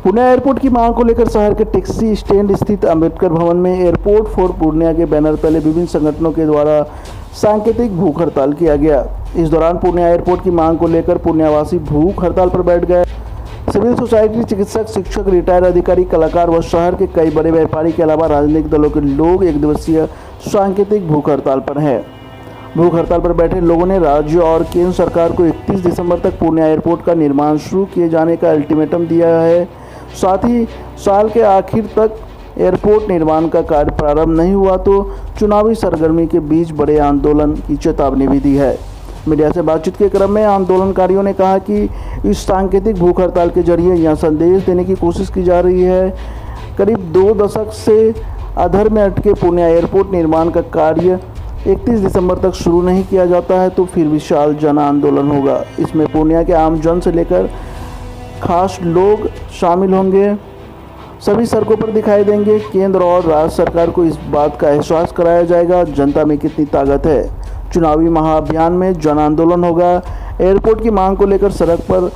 Purnia airport की मांग को लेकर शहर के टैक्सी स्टैंड स्थित अंबेडकर भवन में एयरपोर्ट फॉर पूर्णिया के बैनर तले विभिन्न संगठनों के द्वारा सांकेतिक भूख हड़ताल किया गया। इस दौरान पूर्णिया एयरपोर्ट की मांग को लेकर पूर्णियावासी भूख हड़ताल पर बैठ गए। सिविल सोसाइटी, चिकित्सक, शिक्षक, रिटायर्ड अधिकारी, कलाकार व शहर के कई बड़े व्यापारी के अलावा राजनीतिक दलों के लोग एक दिवसीय सांकेतिक भूख हड़ताल पर हैं। भूख हड़ताल पर बैठे लोगों ने राज्य और केंद्र सरकार को 31 दिसंबर तक पूर्णिया एयरपोर्ट का निर्माण शुरू किए जाने का अल्टीमेटम दिया है। साथ ही साल के आखिर तक एयरपोर्ट निर्माण का कार्य प्रारंभ नहीं हुआ तो चुनावी सरगर्मी के बीच बड़े आंदोलन की चेतावनी भी दी है। मीडिया से बातचीत के क्रम में आंदोलनकारियों ने कहा कि इस सांकेतिक भूख हड़ताल के जरिए यह संदेश देने की कोशिश की जा रही है करीब 2 दशक से अधर में अटके पूर्णिया एयरपोर्ट निर्माण का कार्य 31 दिसंबर तक शुरू नहीं किया जाता है तो फिर विशाल जन आंदोलन होगा। इसमें पूर्णिया के आम जन से लेकर खास लोग शामिल होंगे। सभी सड़कों पर दिखाई देंगे। केंद्र और राज्य सरकार को इस बात का एहसास कराया जाएगा जनता में कितनी ताकत है। चुनावी महाअभियान में जन आंदोलन होगा। एयरपोर्ट की मांग को लेकर सड़क पर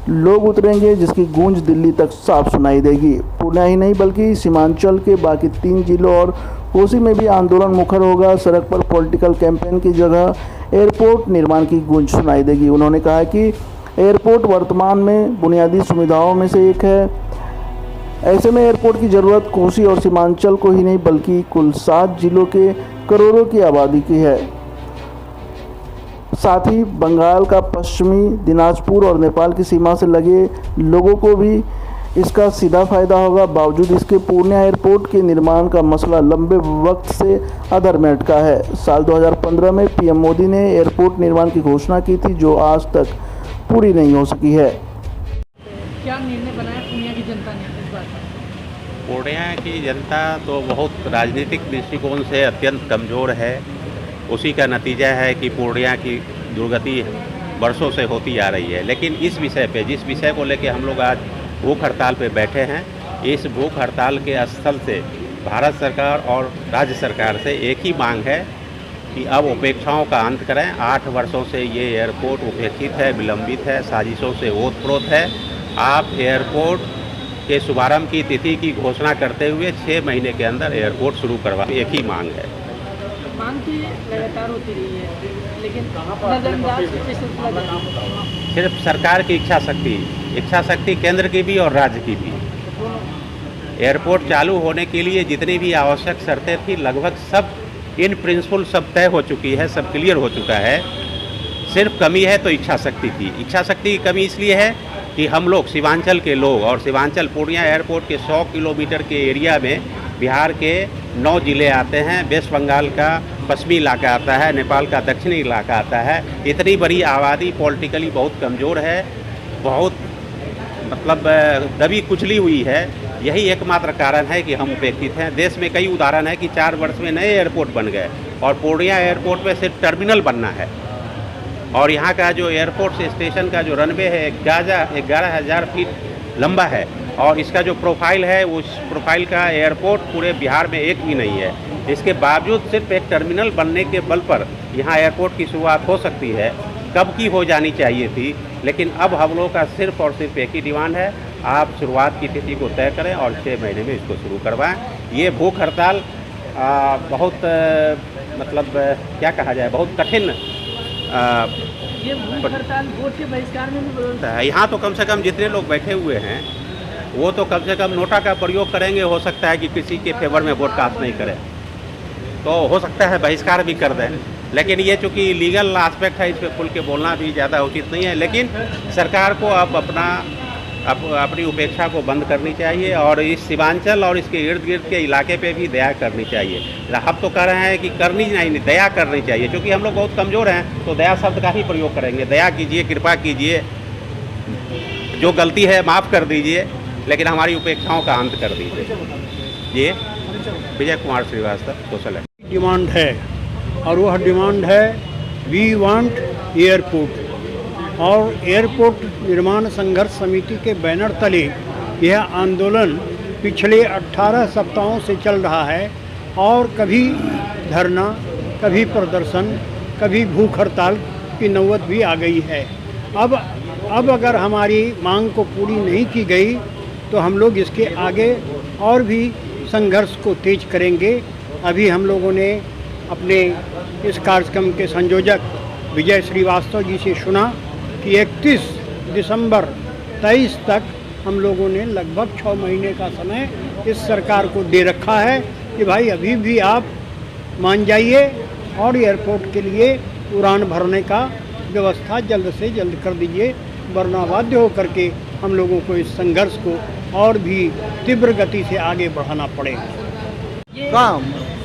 लोग उतरेंगे जिसकी गूंज दिल्ली तक साफ सुनाई देगी। पूर्णिया ही नहीं बल्कि सीमांचल के बाकी 3 जिलों और कोसी में भी आंदोलन मुखर होगा। सड़क पर पॉलिटिकल कैंपेन की जगह एयरपोर्ट निर्माण की गूंज सुनाई देगी। उन्होंने कहा कि एयरपोर्ट वर्तमान में बुनियादी सुविधाओं में से एक है। ऐसे में एयरपोर्ट की ज़रूरत कोसी और सीमांचल को ही नहीं बल्कि कुल 7 जिलों के करोड़ों की आबादी की है। साथ ही बंगाल का पश्चिमी दिनाजपुर और नेपाल की सीमा से लगे लोगों को भी इसका सीधा फायदा होगा। बावजूद इसके पूर्णिया एयरपोर्ट के निर्माण का मसला लंबे वक्त से अधर में अटका है। साल 2015 में पीएम मोदी ने एयरपोर्ट निर्माण की घोषणा की थी जो आज तक पूरी नहीं हो सकी है। क्या निर्णय बनाया पूर्णिया की जनता ने इस बात पर? पूर्णिया की जनता तो बहुत राजनीतिक दृष्टिकोण से अत्यंत कमज़ोर है। उसी का नतीजा है कि पूर्णिया की दुर्गति वर्षों से होती आ रही है। लेकिन इस विषय पे, जिस विषय को लेकर हम लोग आज भूख हड़ताल पे बैठे हैं, इस भूख हड़ताल के स्थल से भारत सरकार और राज्य सरकार से एक ही मांग है कि अब उपेक्षाओं का अंत करें। 8 वर्षों से ये एयरपोर्ट उपेक्षित है, विलंबित है, साजिशों से ओतप्रोत है। आप एयरपोर्ट के शुभारंभ की तिथि की घोषणा करते हुए 6 महीने के अंदर एयरपोर्ट शुरू करवा, एक ही मांग है। मांग की लगातार होती रही है लेकिन सिर्फ सरकार की इच्छा शक्ति केंद्र की भी और राज्य की भी। एयरपोर्ट चालू होने के लिए जितनी भी आवश्यक शर्तें थी लगभग सब इन प्रिंसिपल सब तय हो चुकी है, सब क्लियर हो चुका है। सिर्फ कमी है तो इच्छा शक्ति की। इच्छा शक्ति की कमी इसलिए है कि हम लोग सीमांचल के लोग और सीमांचल पूर्णिया एयरपोर्ट के 100 किलोमीटर के एरिया में बिहार के 9 जिले आते हैं, वेस्ट बंगाल का पश्चिमी इलाका आता है, नेपाल का दक्षिणी इलाका आता है। इतनी बड़ी आबादी पॉलिटिकली बहुत कमज़ोर है, बहुत मतलब दबी कुचली हुई है। यही एकमात्र कारण है कि हम उपेक्षित हैं। देश में कई उदाहरण है कि 4 वर्ष में नए एयरपोर्ट बन गए और पूर्णिया एयरपोर्ट में सिर्फ टर्मिनल बनना है। और यहाँ का जो एयरपोर्ट स्टेशन का जो रनवे है 11,000 फीट लंबा है और इसका जो प्रोफाइल है उस प्रोफाइल का एयरपोर्ट पूरे बिहार में एक भी नहीं है। इसके बावजूद सिर्फ एक टर्मिनल बनने के बल पर यहाँ एयरपोर्ट की शुरुआत हो सकती है, कब की हो जानी चाहिए थी। लेकिन अब हम लोगों का सिर्फ और सिर्फ एक ही डिमांड है, आप शुरुआत की तिथि को तय करें और 6 महीने में इसको शुरू करवाएं। ये भूख हड़ताल बहुत मतलब क्या कहा जाए, बहुत कठिन ये भूख हड़ताल वोट के बहिष्कार में भी बदलता है। यहाँ तो कम से कम जितने लोग बैठे हुए हैं वो तो कम से कम नोटा का प्रयोग करेंगे। हो सकता है कि किसी के फेवर में वोट कास्ट नहीं करें तो हो सकता है बहिष्कार भी कर दें। लेकिन ये चूँकि लीगल एस्पेक्ट है, इस पर खुल के बोलना भी ज़्यादा उचित नहीं है। लेकिन सरकार को अब अपनी उपेक्षा को बंद करनी चाहिए और इस सीमांचल और इसके इर्द गिर्द के इलाके पे भी दया करनी चाहिए। हम तो कह रहे हैं कि करनी नहीं, दया करनी चाहिए। क्योंकि हम लोग बहुत कमज़ोर हैं तो दया शब्द का ही प्रयोग करेंगे। दया कीजिए, कृपा कीजिए, जो गलती है माफ़ कर दीजिए, लेकिन हमारी उपेक्षाओं का अंत कर दीजिए। ये विजय कुमार श्रीवास्तव, सोशल डिमांड है और वह डिमांड है वी वांट एयरपोर्ट। और एयरपोर्ट निर्माण संघर्ष समिति के बैनर तले यह आंदोलन पिछले 18 सप्ताहों से चल रहा है और कभी धरना, कभी प्रदर्शन, कभी भूख हड़ताल की नौबत भी आ गई है। अब अगर हमारी मांग को पूरी नहीं की गई तो हम लोग इसके आगे और भी संघर्ष को तेज करेंगे। अभी हम लोगों ने अपने इस कार्यक्रम के संयोजक विजय श्रीवास्तव जी से सुना कि 31 दिसंबर 23 तक हम लोगों ने लगभग 6 महीने का समय इस सरकार को दे रखा है कि भाई अभी भी आप मान जाइए और एयरपोर्ट के लिए उड़ान भरने का व्यवस्था जल्द से जल्द कर दीजिए, वरना बाध्य होकर के हम लोगों को इस संघर्ष को और भी तीव्र गति से आगे बढ़ाना पड़ेगा। ये काम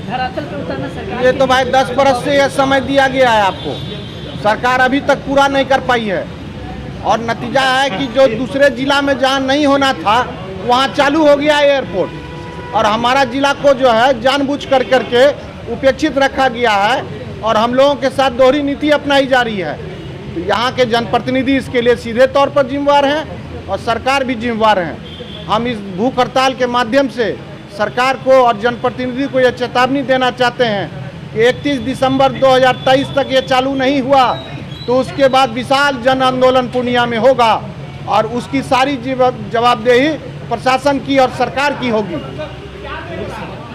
धरातल पे उतारना सरकार ये की- तो भाई 10 बरस से यह समय दिया गया है आपको, सरकार अभी तक पूरा नहीं कर पाई है। और नतीजा है कि जो दूसरे जिला में जहाँ नहीं होना था वहाँ चालू हो गया है एयरपोर्ट, और हमारा जिला को जो है जानबूझ कर करके उपेक्षित रखा गया है और हम लोगों के साथ दोहरी नीति अपनाई जा रही है। तो यहाँ के जनप्रतिनिधि इसके लिए सीधे तौर पर जिम्मेवार हैं और सरकार भी जिम्मेवार हैं। हम इस भूख हड़ताल के माध्यम से सरकार को और जनप्रतिनिधि को यह चेतावनी देना चाहते हैं कि 31 दिसंबर 2023 तक ये चालू नहीं हुआ तो उसके बाद विशाल जन आंदोलन पूर्णिया में होगा और उसकी सारी जवाबदेही प्रशासन की और सरकार की होगी।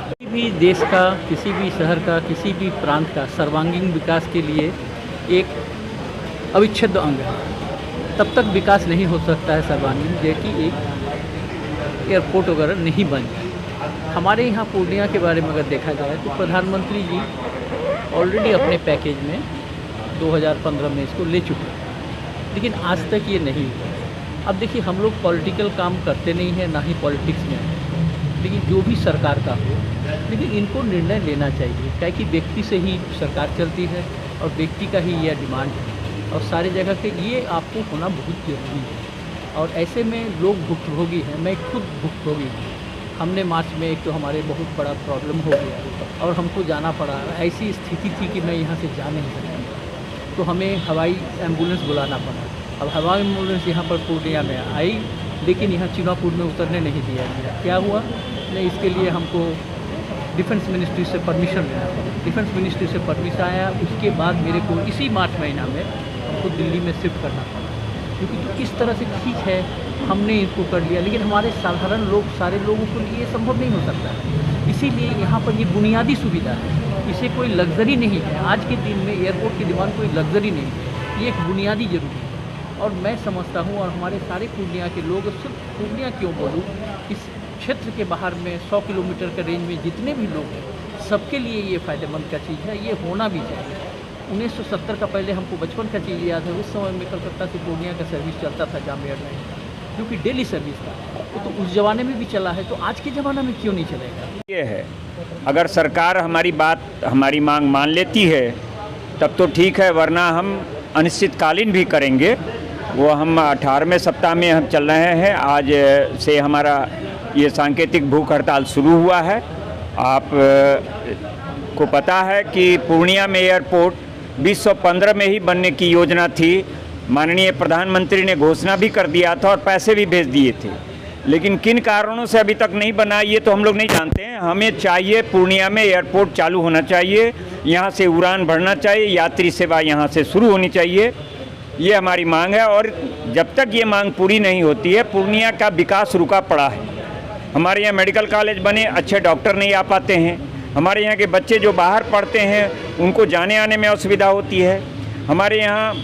किसी भी देश का, किसी भी शहर का, किसी भी प्रांत का सर्वांगीण विकास के लिए एक अविच्छेद्य अंग है। तब तक विकास नहीं हो सकता है सर्वांगीण जब कि एक एयरपोर्ट वगैरह नहीं बन जाए। हमारे यहाँ पूर्णिया के बारे में अगर देखा जाए तो प्रधानमंत्री जी ऑलरेडी अपने पैकेज में 2015 में इसको ले चुके हैं, लेकिन आज तक ये नहीं हुआ। अब देखिए, हम लोग पॉलिटिकल काम करते नहीं हैं, ना ही पॉलिटिक्स में हैं, लेकिन जो भी सरकार का हो, लेकिन इनको निर्णय लेना चाहिए, क्या कि व्यक्ति से ही सरकार चलती है और व्यक्ति का ही यह डिमांड है और सारी जगह के ये आपको होना बहुत ज़रूरी है। और ऐसे में लोग भुक्तभोगी हैं, मैं खुद भुक्तभोगी हूँ। हमने मार्च में एक तो हमारे बहुत बड़ा प्रॉब्लम हो गया और हमको जाना पड़ा। ऐसी स्थिति थी कि मैं यहाँ से जा नहीं सकता, तो हमें हवाई एम्बुलेंस बुलाना पड़ा। अब हवाई एम्बुलेंस यहाँ पर पूर्णिया में आई, लेकिन यहाँ चुनापुर में उतरने नहीं दिया गया। क्या हुआ? नहीं, इसके लिए हमको डिफेंस मिनिस्ट्री से परमिशन लेना पड़ा। डिफेंस मिनिस्ट्री से परमिशन आया, उसके बाद मेरे को इसी मार्च महीना में हमको दिल्ली में शिफ्ट करना पड़ा। क्योंकि तो किस तरह से ठीक है हमने इसको कर लिया, लेकिन हमारे साधारण लोग, सारे लोगों के लिए ये संभव नहीं हो सकता है। इसीलिए यहाँ पर ये बुनियादी सुविधा है, इसे कोई लग्जरी नहीं है। आज के दिन में एयरपोर्ट की डिमांड कोई लग्जरी नहीं है, ये एक बुनियादी जरूरी है। और मैं समझता हूँ, और हमारे सारे पूर्णिया के लोग, सिर्फ पूर्णिया क्यों बोलूँ, इस क्षेत्र के बाहर में 100 किलोमीटर के रेंज में जितने भी लोग हैं, सबके लिए ये फ़ायदेमंद का चीज़ है, ये होना भी चाहिए। 1970 का पहले हमको बचपन का चीज़ याद है। उस समय में कलकत्ता से पूर्णिया का सर्विस चलता था, जाम एयरलाइन का, जो कि डेली सर्विस था। तो उस ज़माने में भी चला है, तो आज के ज़माने में क्यों नहीं चलेगा? ये है, अगर सरकार हमारी बात, हमारी मांग मान लेती है तब तो ठीक है, वरना हम अनिश्चितकालीन भी करेंगे। वो हम 18वें सप्ताह में हम चल रहे हैं। आज से हमारा ये सांकेतिक भूख हड़ताल शुरू हुआ है। आप को पता है कि पूर्णिया में एयरपोर्ट 2015 में ही बनने की योजना थी। माननीय प्रधानमंत्री ने घोषणा भी कर दिया था और पैसे भी भेज दिए थे, लेकिन किन कारणों से अभी तक नहीं बना ये तो हम लोग नहीं जानते हैं। हमें चाहिए पूर्णिया में एयरपोर्ट चालू होना चाहिए, यहाँ से उड़ान भरना चाहिए, यात्री सेवा यहाँ से शुरू होनी चाहिए, ये हमारी मांग है। और जब तक ये मांग पूरी नहीं होती है, पूर्णिया का विकास रुका पड़ा है। हमारे यहाँ मेडिकल कॉलेज बने, अच्छे डॉक्टर नहीं आ पाते हैं। हमारे यहाँ के बच्चे जो बाहर पढ़ते हैं उनको जाने आने में असुविधा होती है। हमारे यहाँ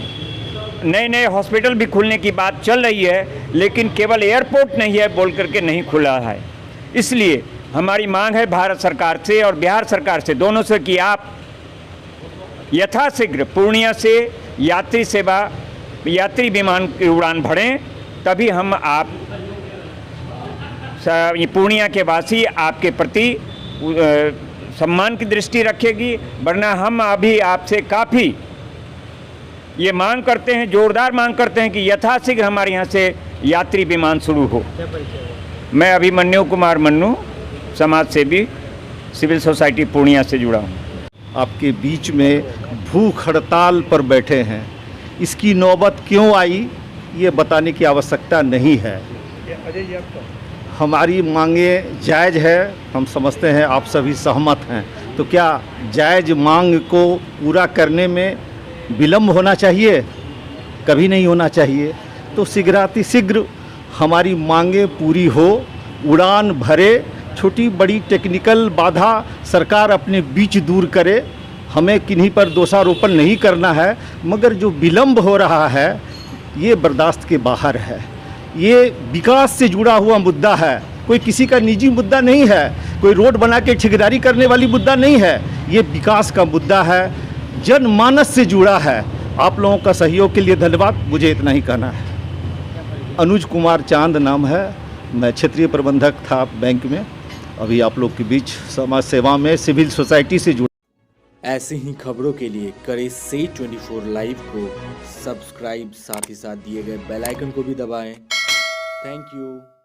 नए नए हॉस्पिटल भी खुलने की बात चल रही है, लेकिन केवल एयरपोर्ट नहीं है बोल करके नहीं खुला है। इसलिए हमारी मांग है भारत सरकार से और बिहार सरकार से, दोनों से, कि आप यथाशीघ्र पूर्णिया से यात्री सेवा, यात्री विमान की उड़ान भरें, तभी हम आप पूर्णिया के वासी आपके प्रति सम्मान की दृष्टि रखेगी। वरना हम अभी आपसे काफ़ी ये मांग करते हैं, जोरदार मांग करते हैं कि यथाशीघ्र हमारे यहाँ से यात्री विमान शुरू हो। मैं अभिमन्यु कुमार मन्नू, समाज सेवी, सिविल सोसाइटी पूर्णिया से जुड़ा हूँ। आपके बीच में भूख हड़ताल पर बैठे हैं, इसकी नौबत क्यों आई ये बताने की आवश्यकता नहीं है। हमारी मांगे जायज़ है, हम समझते हैं आप सभी सहमत हैं। तो क्या जायज़ मांग को पूरा करने में विलम्ब होना चाहिए? कभी नहीं होना चाहिए। तो शीघ्रातिशीघ्र हमारी मांगे पूरी हो, उड़ान भरे, छोटी बड़ी टेक्निकल बाधा सरकार अपने बीच दूर करे। हमें किन्हीं पर दोषारोपण नहीं करना है, मगर जो विलंब हो रहा है ये बर्दाश्त के बाहर है। ये विकास से जुड़ा हुआ मुद्दा है, कोई किसी का निजी मुद्दा नहीं है, कोई रोड बना के ठेकेदारी करने वाली मुद्दा नहीं है। ये विकास का मुद्दा है, जनमानस से जुड़ा है। आप लोगों का सहयोग के लिए धन्यवाद। मुझे इतना ही कहना है। अनुज कुमार चांद नाम है, मैं क्षेत्रीय प्रबंधक था बैंक में, अभी आप लोग के बीच समाज सेवा में सिविल सोसाइटी से जुड़ा। ऐसे ही खबरों के लिए करें से 24 लाइव को सब्सक्राइब, साथ ही साथ दिए गए बेल आइकन को भी दबाएं। Thank you.